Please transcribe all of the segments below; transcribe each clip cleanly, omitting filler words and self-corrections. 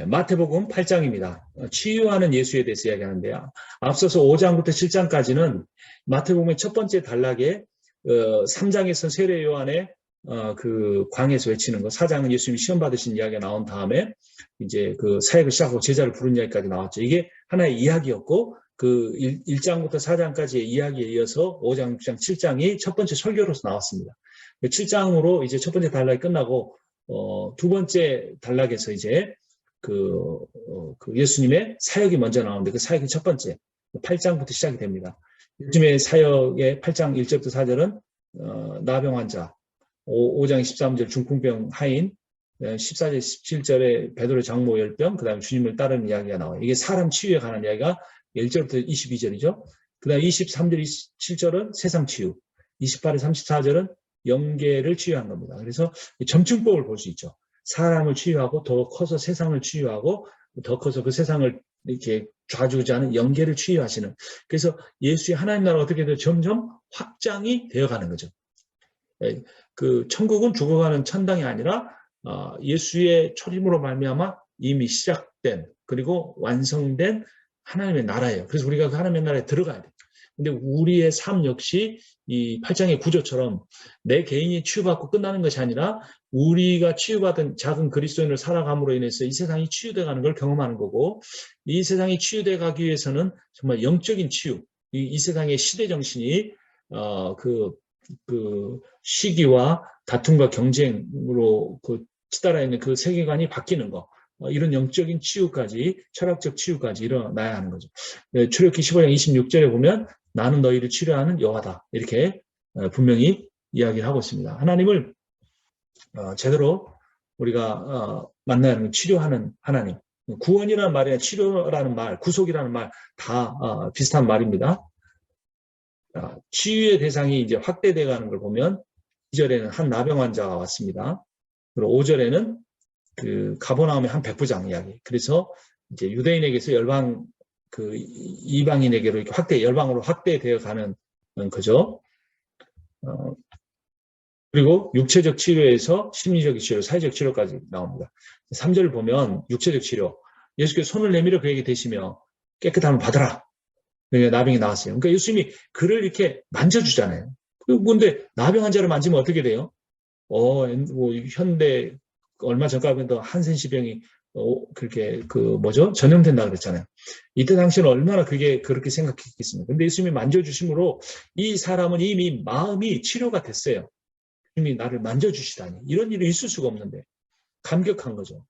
마태복음 8장입니다. 치유하는 예수에 대해서 이야기하는데요. 앞서서 5장부터 7장까지는 마태복음의 첫 번째 단락에 3장에서 세례 요한의 그 광에서 외치는 거, 4장은 예수님이 시험 받으신 이야기가 나온 다음에 이제 그 사역을 시작하고 제자를 부른 이야기까지 나왔죠. 이게 하나의 이야기였고, 그 1장부터 4장까지의 이야기에 이어서 5장, 6장, 7장이 첫 번째 설교로서 나왔습니다. 7장으로 이제 첫 번째 단락이 끝나고 두 번째 단락에서 이제 그 예수님의 사역이 먼저 나오는데, 그 사역이 첫 번째 8장부터 시작이 됩니다. 요즘의 사역의 8장 1절부터 4절은 나병 환자, 5장 13절 중풍병 하인, 14절 17절에 베드로 장모 10병, 그 다음에 주님을 따르는 이야기가 나와요. 이게 사람 치유에 관한 이야기가 1절부터 22절이죠. 그 다음에 23절 27절은 세상 치유, 28절 34절은 영계를 치유한 겁니다. 그래서 점층법을 볼 수 있죠. 사람을 치유하고 더 커서 세상을 치유하고 더 커서 그 세상을 이렇게 좌지우지하는 영계를 치유하시는, 그래서 예수의 하나님 나라가 어떻게 돼요? 점점 확장이 되어가는 거죠. 그 천국은 죽어가는 천당이 아니라 예수의 초림으로 말미암아 이미 시작된 그리고 완성된 하나님의 나라예요. 그래서 우리가 그 하나님의 나라에 들어가야 돼요. 근데 우리의 삶 역시 이 8장의 구조처럼 내 개인이 치유받고 끝나는 것이 아니라 우리가 치유받은 작은 그리스도인을 살아감으로 인해서 이 세상이 치유돼 가는 걸 경험하는 거고, 이 세상이 치유돼 가기 위해서는 정말 영적인 치유, 이 세상의 시대 정신이 그 시기와 다툼과 경쟁으로 치달아 있는 그 세계관이 바뀌는 거, 이런 영적인 치유까지, 철학적 치유까지 일어나야 하는 거죠. 출애굽기 15장 26절에 보면 나는 너희를 치료하는 여호와다, 이렇게 분명히 이야기를 하고 있습니다. 하나님을 제대로 우리가 만나야 하는 치료하는 하나님. 구원이라는 말이나 치료라는 말, 구속이라는 말 다 비슷한 말입니다. 치유의 대상이 이제 확대되어 가는 걸 보면 2절에는 한 나병 환자가 왔습니다. 그리고 5절에는 그 가버나움의 한 백부장 이야기. 그래서 이제 유대인에게서 열방, 그 이방인에게로 이렇게 열방으로 확대되어 가는 거죠. 그리고 육체적 치료에서 심리적 치료, 사회적 치료까지 나옵니다. 3절을 보면 육체적 치료, 예수께서 손을 내밀어 그에게 대시며 깨끗함을 받아라. 나병이 나왔어요. 그러니까 예수님이 그를 이렇게 만져주잖아요. 그런데 나병 환자를 만지면 어떻게 돼요? 뭐 현대 얼마 전까지는 한센시병이 그렇게 전염된다 그랬잖아요. 이때 당시는 얼마나 그렇게 생각했겠습니까? 근데 예수님이 만져주심으로 이 사람은 이미 마음이 치료가 됐어요. 주님이 나를 만져주시다니, 이런 일이 있을 수가 없는데 감격한 거죠.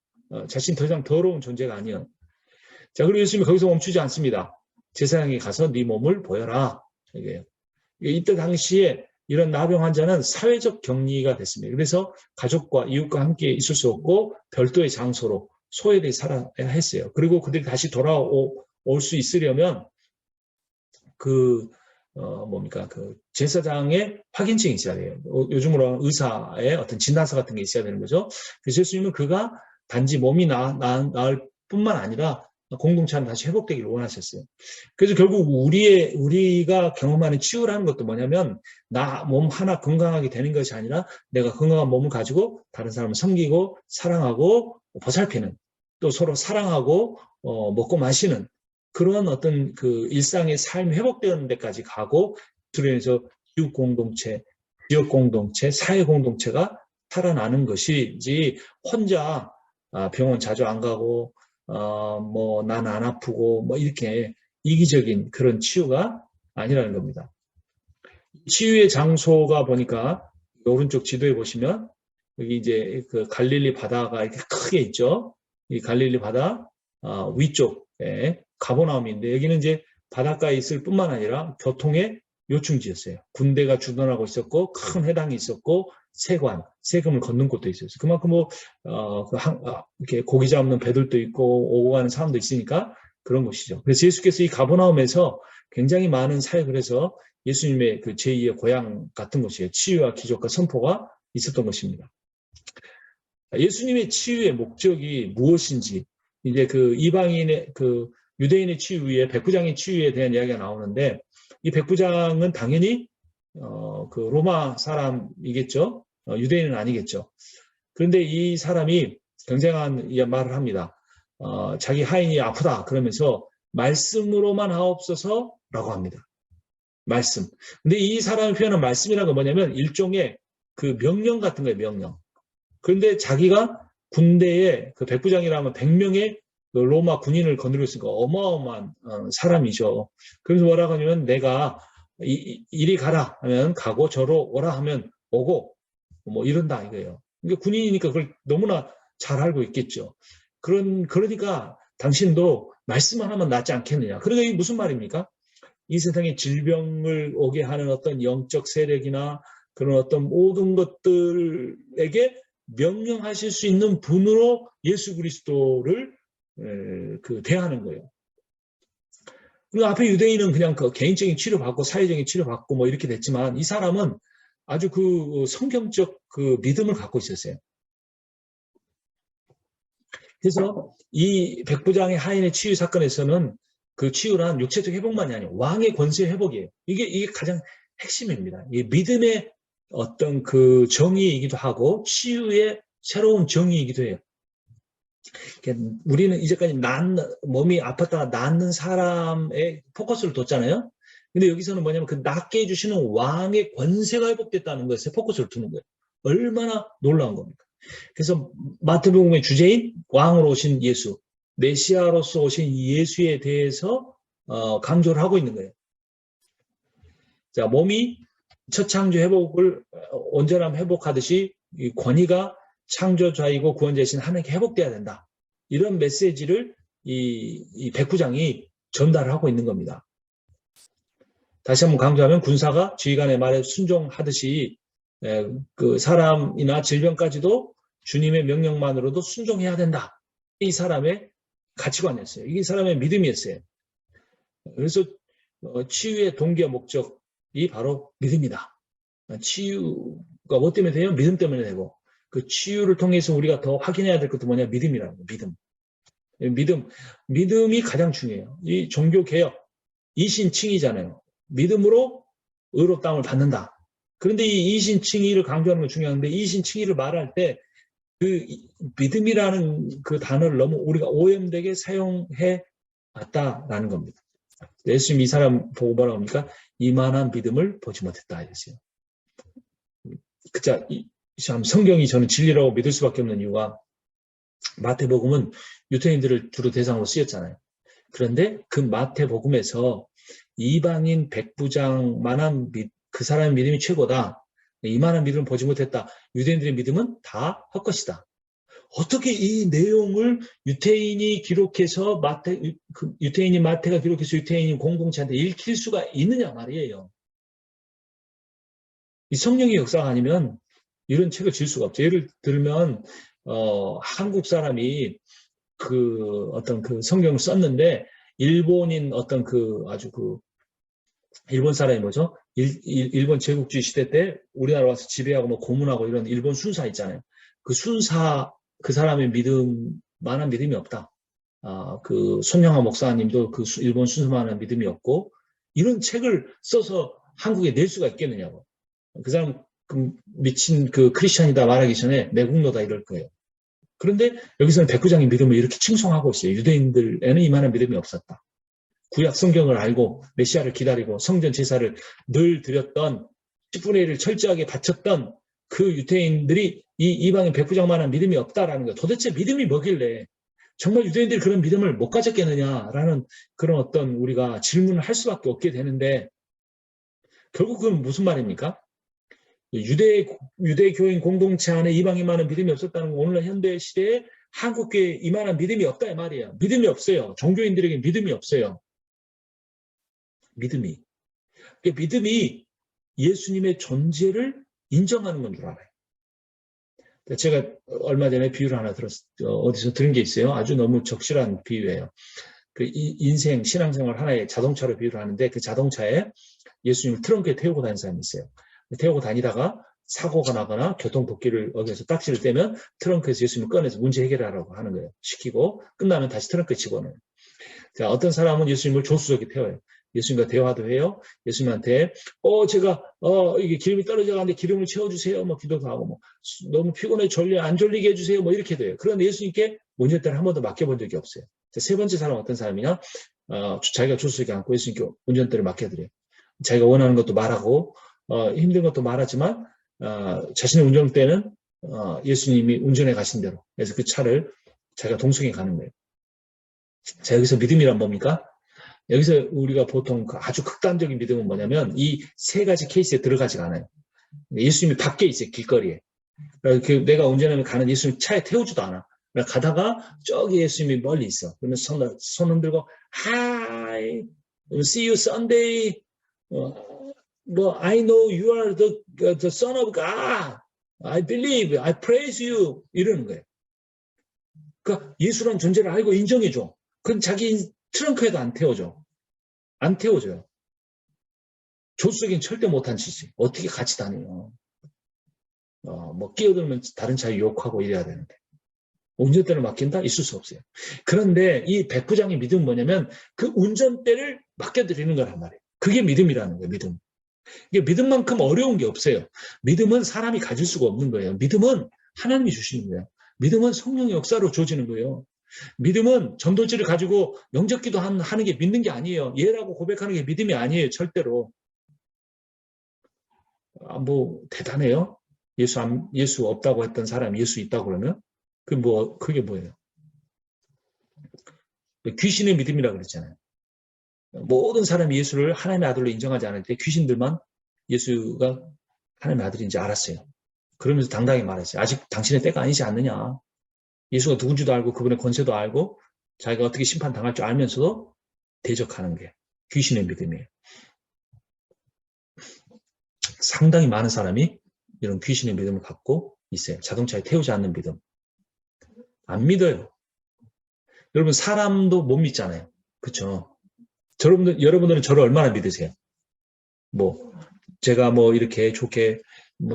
자신 더 이상 더러운 존재가 아니에요. 자, 그리고 예수님이 거기서 멈추지 않습니다. 제사장에 가서 네 몸을 보여라. 이때 당시에 이런 나병 환자는 사회적 격리가 됐습니다. 그래서 가족과 이웃과 함께 있을 수 없고 별도의 장소로 소외되어 살아야 했어요. 그리고 그들이 다시 돌아올 수 있으려면 그 제사장의 확인증이 있어야 돼요. 요즘으로 의사의 어떤 진단서 같은 게 있어야 되는 거죠. 그래서 예수님은 그가 단지 몸이 나을 뿐만 아니라 공동체는 다시 회복되기를 원하셨어요. 그래서 결국 우리가 경험하는 치유라는 것도 뭐냐면 나 몸 하나 건강하게 되는 것이 아니라 내가 건강한 몸을 가지고 다른 사람을 섬기고 사랑하고 보살피는, 또 서로 사랑하고 먹고 마시는 그런 어떤 그 일상의 삶이 회복되는 데까지 가고, 그래서 이웃 공동체, 지역 공동체, 사회 공동체가 살아나는 것이지, 혼자 병원 자주 안 가고 난 안 아프고 이렇게 이기적인 그런 치유가 아니라는 겁니다. 치유의 장소가 보니까 오른쪽 지도에 보시면 여기 이제 그 갈릴리 바다가 이렇게 크게 있죠. 이 갈릴리 바다 위쪽에 가버나움인데, 여기는 이제 바닷가에 있을 뿐만 아니라 교통의 요충지였어요. 군대가 주둔하고 있었고 큰 회당이 있었고 세금을 걷는 곳도 있었어요. 그만큼 이렇게 고기 잡는 배들도 있고 오고 가는 사람도 있으니까 그런 곳이죠. 그래서 예수께서 이 가버나움에서 굉장히 많은 사역을 해서 예수님의 그 제2의 고향 같은 곳이에요. 치유와 기적과 선포가 있었던 것입니다. 예수님의 치유의 목적이 무엇인지, 이제 그 이방인의 그 유대인의 치유 위에 백부장의 치유에 대한 이야기가 나오는데, 이 백부장은 당연히 그 로마 사람이겠죠. 유대인은 아니겠죠. 그런데 이 사람이 굉장한 말을 합니다. 자기 하인이 아프다 그러면서 말씀으로만 하옵소서라고 합니다. 말씀. 근데 이 사람이 표현한 말씀이라는 건 뭐냐면 일종의 그 명령 같은 거예요, 명령. 그런데 자기가 군대에 그 백부장이라면 100명의 그 로마 군인을 거느리고 있으니까 어마어마한 사람이죠. 그래서 뭐라고 하냐면 내가 이리 가라 하면 가고 저로 오라 하면 오고 뭐 이런다 이거예요. 그러니까 군인이니까 그걸 너무나 잘 알고 있겠죠. 그러니까 당신도 말씀만 하면 낫지 않겠느냐. 그러니까 이게 무슨 말입니까? 이 세상에 질병을 오게 하는 어떤 영적 세력이나 그런 어떤 모든 것들에게 명령하실 수 있는 분으로 예수 그리스도를 대하는 거예요. 그리고 앞에 유대인은 그냥 그 개인적인 치료받고 사회적인 치료받고 뭐 이렇게 됐지만 이 사람은 아주 그 성경적 그 믿음을 갖고 있었어요. 그래서 이 백부장의 하인의 치유 사건에서는 그 치유란 육체적 회복만이 아니에요. 왕의 권세 회복이에요. 이게 가장 핵심입니다. 이 믿음의 어떤 그 정의이기도 하고 치유의 새로운 정의이기도 해요. 우리는 이제까지 몸이 아팠다가 낫는 사람의 포커스를 뒀잖아요. 근데 여기서는 뭐냐면 그 낫게 해주시는 왕의 권세가 회복됐다는 것에 포커스를 두는 거예요. 얼마나 놀라운 겁니까? 그래서 마태복음의 주제인 왕으로 오신 예수, 메시아로서 오신 예수에 대해서 강조를 하고 있는 거예요. 자, 몸이 첫 창조 회복을 온전함 회복하듯이 이 권위가 창조자이고 구원자이신 하나님께 회복돼야 된다. 이런 메시지를 이 백부장이 전달을 하고 있는 겁니다. 다시 한번 강조하면 군사가 지휘관의 말에 순종하듯이 그 사람이나 질병까지도 주님의 명령만으로도 순종해야 된다. 이 사람의 가치관이었어요. 이게 사람의 믿음이었어요. 그래서 치유의 동기와 목적이 바로 믿음이다. 치유가 뭐 때문에 돼요? 믿음 때문에 되고 그 치유를 통해서 우리가 더 확인해야 될 것도 뭐냐? 믿음이라는 거예요. 믿음이 가장 중요해요. 이 종교개혁, 이신칭의잖아요. 믿음으로 의롭다함을 받는다. 그런데 이 이신칭의를 강조하는 건 중요한데 이신칭의를 말할 때 그 믿음이라는 그 단어를 너무 우리가 오염되게 사용해 왔다라는 겁니다. 예수님 이 사람 보고 뭐라고 합니까? 이만한 믿음을 보지 못했다 이랬어요. 참 성경이 저는 진리라고 믿을 수밖에 없는 이유가 마태복음은 유대인들을 주로 대상으로 쓰였잖아요. 그런데 그 마태복음에서 이방인 백부장만한 그 사람의 믿음이 최고다. 이만한 믿음을 보지 못했다. 유대인들의 믿음은 다 헛것이다. 어떻게 이 내용을 유태인이 기록해서 유태인이 마태가 기록해서 유태인이 공동체한테 읽힐 수가 있느냐 말이에요. 이 성령의 역사가 아니면 이런 책을 지을 수가 없죠. 예를 들면 한국 사람이 그 어떤 그 성경을 썼는데 일본인 어떤 그 아주 그 일본 사람이 뭐죠? 일본 제국주의 시대 때 우리나라 와서 지배하고 뭐 고문하고 이런 일본 순사 있잖아요. 그 사람의 만한 믿음이 없다. 그 손영하 목사님도 그 일본 순사만한 믿음이 없고 이런 책을 써서 한국에 낼 수가 있겠느냐고. 그 사람 그 미친 그 크리스천이다 말하기 전에 매국노다 이럴 거예요. 그런데 여기서는 백부장의 믿음을 이렇게 칭송하고 있어요. 유대인들에는 이만한 믿음이 없었다. 구약 성경을 알고 메시아를 기다리고 성전 제사를 늘 드렸던 10분의 1을 철저하게 바쳤던 그 유대인들이 이 이방인 백부장만한 믿음이 없다라는 거예요. 도대체 믿음이 뭐길래 정말 유대인들이 그런 믿음을 못 가졌겠느냐라는 그런 어떤 우리가 질문을 할 수밖에 없게 되는데 결국 그건 무슨 말입니까? 유대교인 공동체 안에 이방인만한 믿음이 없었다는 건 오늘날 현대 시대에 한국교회에 이만한 믿음이 없다 이 말이에요. 믿음이 없어요. 종교인들에게 믿음이 없어요. 믿음이 예수님의 존재를 인정하는 건 줄 알아요. 제가 얼마 전에 비유를 하나 어디서 들은 게 있어요. 아주 너무 적실한 비유예요. 그 인생, 신앙생활 하나의 자동차로 비유를 하는데 그 자동차에 예수님을 트렁크에 태우고 다니는 사람이 있어요. 태우고 다니다가 사고가 나거나 교통법규를 어겨서 딱지를 떼면 트렁크에서 예수님을 꺼내서 문제 해결하라고 하는 거예요. 시키고 끝나면 다시 트렁크에 집어넣어요. 자, 어떤 사람은 예수님을 조수석에 태워요. 예수님과 대화도 해요. 예수님한테 제가 이게 기름이 떨어져 가는데 기름을 채워주세요. 뭐 기도도 하고 뭐 너무 피곤해 안 졸리게 해주세요. 뭐 이렇게 돼요. 그런데 예수님께 운전대를 한 번도 맡겨본 적이 없어요. 세 번째 사람은 어떤 사람이냐? 자기가 조수석에 앉고 예수님께 운전대를 맡겨드려요. 자기가 원하는 것도 말하고 힘든 것도 말하지만 자신의 운전대는 예수님이 운전해 가신 대로. 그래서 그 차를 자기가 동성해 가는 거예요. 자, 여기서 믿음이란 뭡니까? 여기서 우리가 보통 아주 극단적인 믿음은 뭐냐면 이 세 가지 케이스에 들어가지가 않아요. 예수님이 밖에 있어요. 길거리에. 내가 운전하면 가는 예수님 차에 태우지도 않아. 가다가 저기 예수님이 멀리 있어. 그러면 손 흔들고 Hi, see you Sunday. I know you are the Son of God. I believe, I praise you. 이러는 거예요. 그러니까 예수라는 존재를 알고 인정해줘. 그건 자기 트렁크에도 안 태워줘. 안 태워줘요. 조수석엔 절대 못한 짓이. 어떻게 같이 다녀요. 끼어들면 다른 차에 욕하고 이래야 되는데. 운전대를 맡긴다? 있을 수 없어요. 그런데 이 백부장의 믿음은 뭐냐면 그 운전대를 맡겨드리는 거란 말이에요. 그게 믿음이라는 거예요. 믿음. 이게 믿음만큼 어려운 게 없어요. 믿음은 사람이 가질 수가 없는 거예요. 믿음은 하나님이 주시는 거예요. 믿음은 성령의 역사로 주어지는 거예요. 믿음은 전도지를 가지고 영접기도 하는 게 믿는 게 아니에요. 예라고 고백하는 게 믿음이 아니에요. 절대로. 대단해요? 예수 없다고 했던 사람이 예수 있다고 그러면? 그게 뭐예요? 귀신의 믿음이라고 그랬잖아요. 모든 사람이 예수를 하나님의 아들로 인정하지 않을 때 귀신들만 예수가 하나님의 아들인지 알았어요. 그러면서 당당히 말했어요. 아직 당신의 때가 아니지 않느냐. 예수가 누군지도 알고 그분의 권세도 알고 자기가 어떻게 심판당할 줄 알면서도 대적하는 게 귀신의 믿음이에요. 상당히 많은 사람이 이런 귀신의 믿음을 갖고 있어요. 자동차에 태우지 않는 믿음. 안 믿어요. 여러분 사람도 못 믿잖아요. 그렇죠? 여러분들은 저를 얼마나 믿으세요? 제가 이렇게 좋게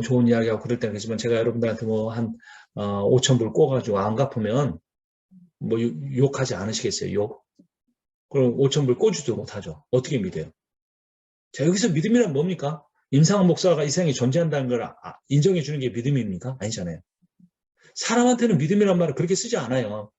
좋은 이야기하고 그럴 때는 그렇지만 제가 여러분들한테 한 5,000불 꿔가지고 안 갚으면 욕하지 않으시겠어요? 욕? 그럼 5,000불 꿔주지도 못하죠. 어떻게 믿어요? 자, 여기서 믿음이란 뭡니까? 임상훈 목사가 이 세상에 존재한다는 걸 인정해 주는 게 믿음입니까? 아니잖아요. 사람한테는 믿음이라는 말을 그렇게 쓰지 않아요.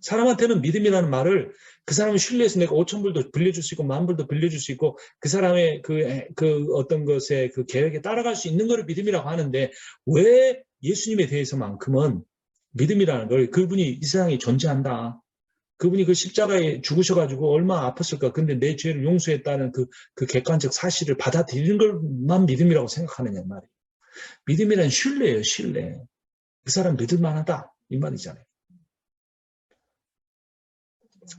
사람한테는 믿음이라는 말을 그 사람을 신뢰해서 내가 5,000불도 빌려줄 수 있고 10,000불도 빌려줄 수 있고 그 사람의 그 어떤 것에 그 계획에 따라갈 수 있는 것을 믿음이라고 하는데 왜 예수님에 대해서만큼은 믿음이라는 걸 그분이 이 세상에 존재한다. 그분이 그 십자가에 죽으셔가지고 얼마나 아팠을까. 근데 내 죄를 용서했다는 그 객관적 사실을 받아들이는 것만 믿음이라고 생각하느냐 말이에요. 믿음이란 신뢰예요. 신뢰. 그 사람 믿을 만하다. 이 말이잖아요.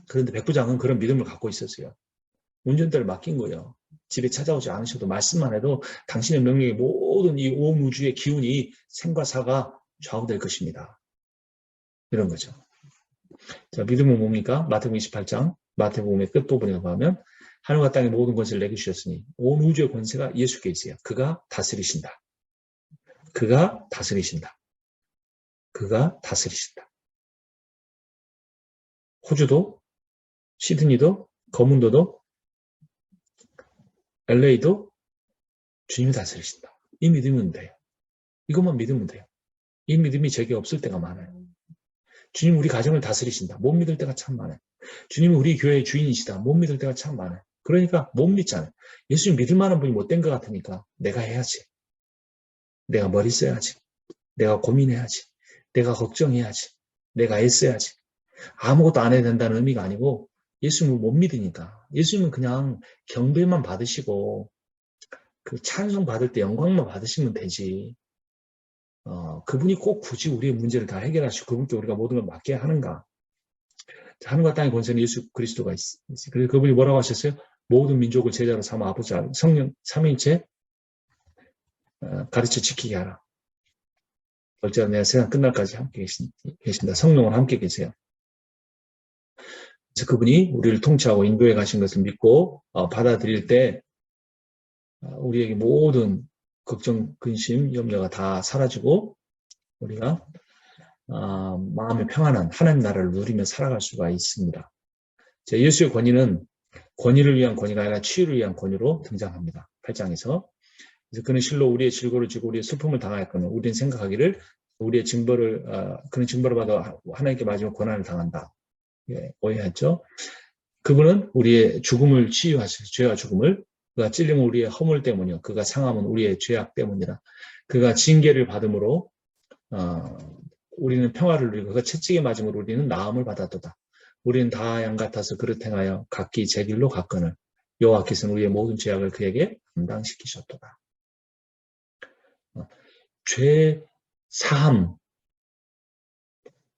그런데 백부장은 그런 믿음을 갖고 있었어요. 운전대를 맡긴 거예요. 집에 찾아오지 않으셔도 말씀만 해도 당신의 명령에 모든 이 온 우주의 기운이 생과 사가 좌우될 것입니다. 이런 거죠. 자, 믿음은 뭡니까? 마태복음 28장, 마태복음의 끝부분에 가면 하늘과 땅의 모든 권세를 내게 주셨으니 온 우주의 권세가 예수께 있어요. 그가 다스리신다. 그가 다스리신다. 그가 다스리신다. 호주도, 시드니도, 거문도도, LA도 주님이 다스리신다. 이 믿으면 돼요. 이것만 믿으면 돼요. 이 믿음이 제게 없을 때가 많아요. 주님 우리 가정을 다스리신다. 못 믿을 때가 참 많아요. 주님이 우리 교회의 주인이시다. 못 믿을 때가 참 많아요. 그러니까 못 믿잖아요. 예수님 믿을 만한 분이 못 된 것 같으니까 내가 해야지. 내가 머리 써야지. 내가 고민해야지. 내가 걱정해야지. 내가 애써야지. 아무것도 안 해야 된다는 의미가 아니고 예수님을 못 믿으니까. 예수님은 그냥 경배만 받으시고 그 찬송 받을 때 영광만 받으시면 되지. 그분이 꼭 굳이 우리의 문제를 다 해결하시고 그분께 우리가 모든 걸 맡겨야 하는가. 하늘과 땅의 권세는 예수 그리스도가 있어요. 그래서 그분이 뭐라고 하셨어요? 모든 민족을 제자로 삼아 아버지 성령 삼위일체 가르쳐 지키게 하라. 어찌하여 내가 세상 끝날까지 함께 계신다. 성령은 함께 계세요. 그래서 그분이 우리를 통치하고 인도해 가신 것을 믿고 받아들일 때 우리에게 모든 걱정, 근심, 염려가 다 사라지고 우리가 마음의 평안한 하나님 나라를 누리며 살아갈 수가 있습니다. 예수의 권위는 권위를 위한 권위가 아니라 치유를 위한 권위로 등장합니다. 8장에서. 그래서 그는 실로 우리의 질고를 지고 우리의 슬픔을 당하였거늘 우리는 생각하기를 우리의 징벌을 그런 징벌을 받아 하나님께 맞으면 고난을 당한다. 예, 오해했죠? 그분은 우리의 죽음을 치유하시고 죄와 죽음을 그가 찔림은 우리의 허물 때문이요 그가 상함은 우리의 죄악 때문이라. 그가 징계를 받음으로 우리는 평화를 누리고 그가 채찍에 맞음으로 우리는 나음을 받았도다. 우리는 다 양 같아서 그릇 행하여 각기 제 길로 갔거늘 여호와께서는 우리의 모든 죄악을 그에게 감당시키셨도다. 죄 사함,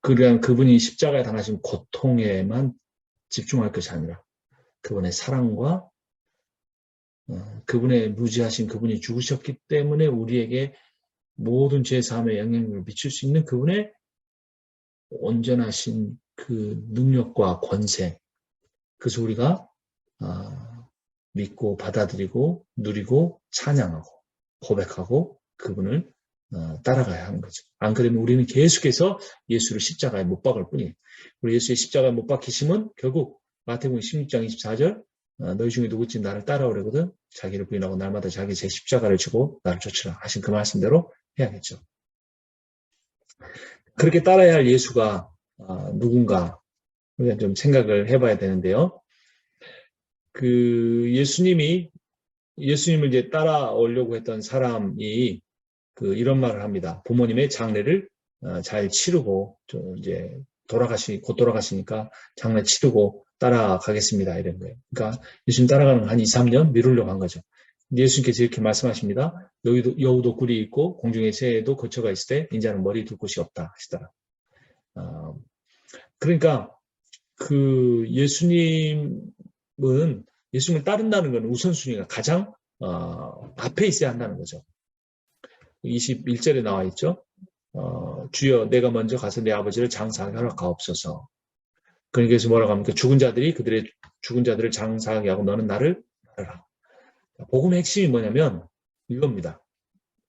그분이 십자가에 당하신 고통에만 집중할 것이 아니라 그분의 사랑과 그분의 무지하신 그분이 죽으셨기 때문에 우리에게 모든 죄 사함에 영향력을 미칠 수 있는 그분의 온전하신 그 능력과 권세, 그래서 우리가 믿고 받아들이고 누리고 찬양하고 고백하고 그분을 따라가야 하는 거죠. 안 그러면 우리는 계속해서 예수를 십자가에 못 박을 뿐이에요. 우리 예수의 십자가에 못 박히심은 결국 마태복음 16장 24절 너희 중에 누구든지 나를 따라오려거든 자기를 부인하고 날마다 자기 제 십자가를 지고 나를 쫓으라 하신 그 말씀대로 해야겠죠. 그렇게 따라야 할 예수가 누군가 우리가 좀 생각을 해봐야 되는데요. 그 예수님을 이제 따라오려고 했던 사람이 이런 말을 합니다. 부모님의 장례를 잘 치르고 이제 곧 돌아가시니까 장례 치르고 따라가겠습니다. 이런 거예요. 그러니까 예수님 따라가는 한 2, 3년 미루려고 한 거죠. 예수님께서 이렇게 말씀하십니다. 여우도 굴이 있고 공중의 새에도 거처가 있을 때 인자는 머리 둘 곳이 없다 하시더라. 그러니까 예수님을 따른다는 건 우선순위가 가장 앞에 있어야 한다는 거죠. 21절에 나와 있죠. 주여 내가 먼저 가서 내 아버지를 장사하게 허락하옵소서. 그러니까 뭐라고 합니까? 그들의 죽은 자들을 장사하게 하고 너는 나를 따르라. 복음의 핵심이 뭐냐면 이겁니다.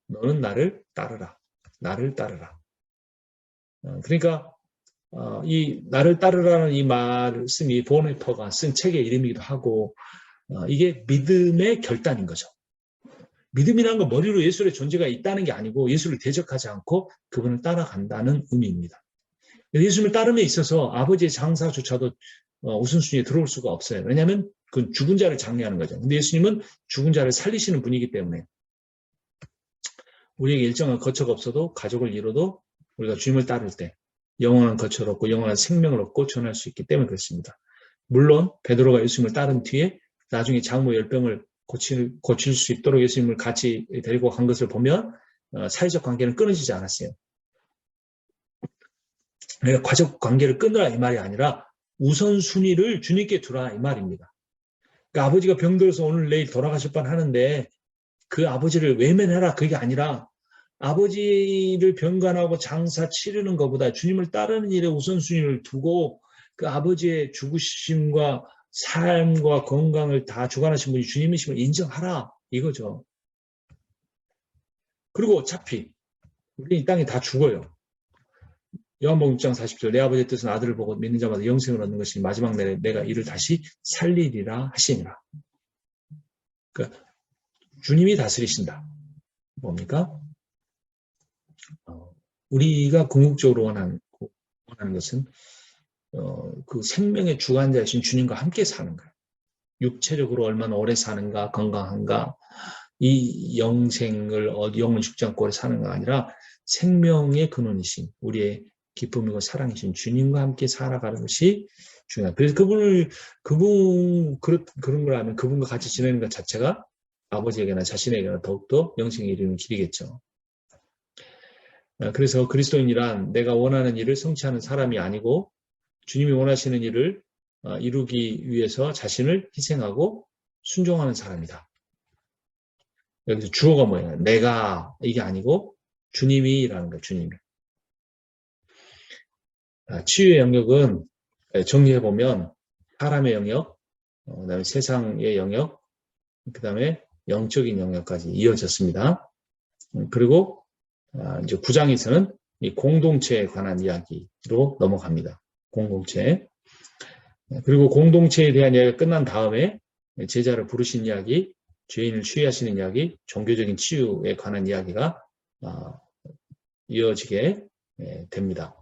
너는 나를 따르라. 나를 따르라. 그러니까 이 나를 따르라는 이 말씀이 보네퍼가 쓴 책의 이름이기도 하고 이게 믿음의 결단인 거죠. 믿음이라는 건 머리로 예수의 존재가 있다는 게 아니고 예수를 대적하지 않고 그분을 따라간다는 의미입니다. 예수님을 따름에 있어서 아버지의 장사조차도 우선순위에 들어올 수가 없어요. 왜냐하면 그건 죽은 자를 장례하는 거죠. 근데 예수님은 죽은 자를 살리시는 분이기 때문에 우리에게 일정한 거처가 없어도 가족을 이뤄도 우리가 주님을 따를 때 영원한 거처를 얻고 영원한 생명을 얻고 전할 수 있기 때문에 그렇습니다. 물론 베드로가 예수님을 따른 뒤에 나중에 장모 열병을 고칠 수 있도록 예수님을 같이 데리고 간 것을 보면 사회적 관계는 끊어지지 않았어요. 그러니까 가족 관계를 끊으라 이 말이 아니라 우선순위를 주님께 두라 이 말입니다. 그러니까 아버지가 병들어서 오늘 내일 돌아가실 뻔하는데 그 아버지를 외면해라 그게 아니라 아버지를 병간하고 장사 치르는 것보다 주님을 따르는 일에 우선순위를 두고 그 아버지의 죽으심과 삶과 건강을 다 주관하신 분이 주님이심을 인정하라 이거죠. 그리고 어차피 우리 이 땅에 다 죽어요. 요한복음 6장 40절 내 아버지의 뜻은 아들을 보고 믿는 자마다 영생을 얻는 것이 마지막 날에 내가 이를 다시 살리리라 하시니라. 그러니까 주님이 다스리신다. 뭡니까? 우리가 궁극적으로 원하는 것은 그 생명의 주관자이신 주님과 함께 사는 거예요. 육체적으로 얼마나 오래 사는가, 건강한가, 이 영생을 영을 죽지 않고 오래 사는가 아니라 생명의 근원이신 우리의 기쁨이고 사랑이신 주님과 함께 살아가는 것이 중요합니다. 그래서 그런 걸 하면 그분과 같이 지내는 것 자체가 아버지에게나 자신에게나 더욱더 영생에 이르는 길이겠죠. 그래서 그리스도인이란 내가 원하는 일을 성취하는 사람이 아니고 주님이 원하시는 일을 이루기 위해서 자신을 희생하고 순종하는 사람이다. 여기서 주어가 뭐예요? 내가 이게 아니고 주님이라는 거예요. 주님이. 치유의 영역은 정리해보면 사람의 영역, 그다음에 세상의 영역, 그다음에 영적인 영역까지 이어졌습니다. 그리고 이제 9장에서는 이 공동체에 관한 이야기로 넘어갑니다. 공동체. 그리고 공동체에 대한 이야기가 끝난 다음에 제자를 부르신 이야기, 죄인을 치유하시는 이야기, 종교적인 치유에 관한 이야기가 이어지게 됩니다.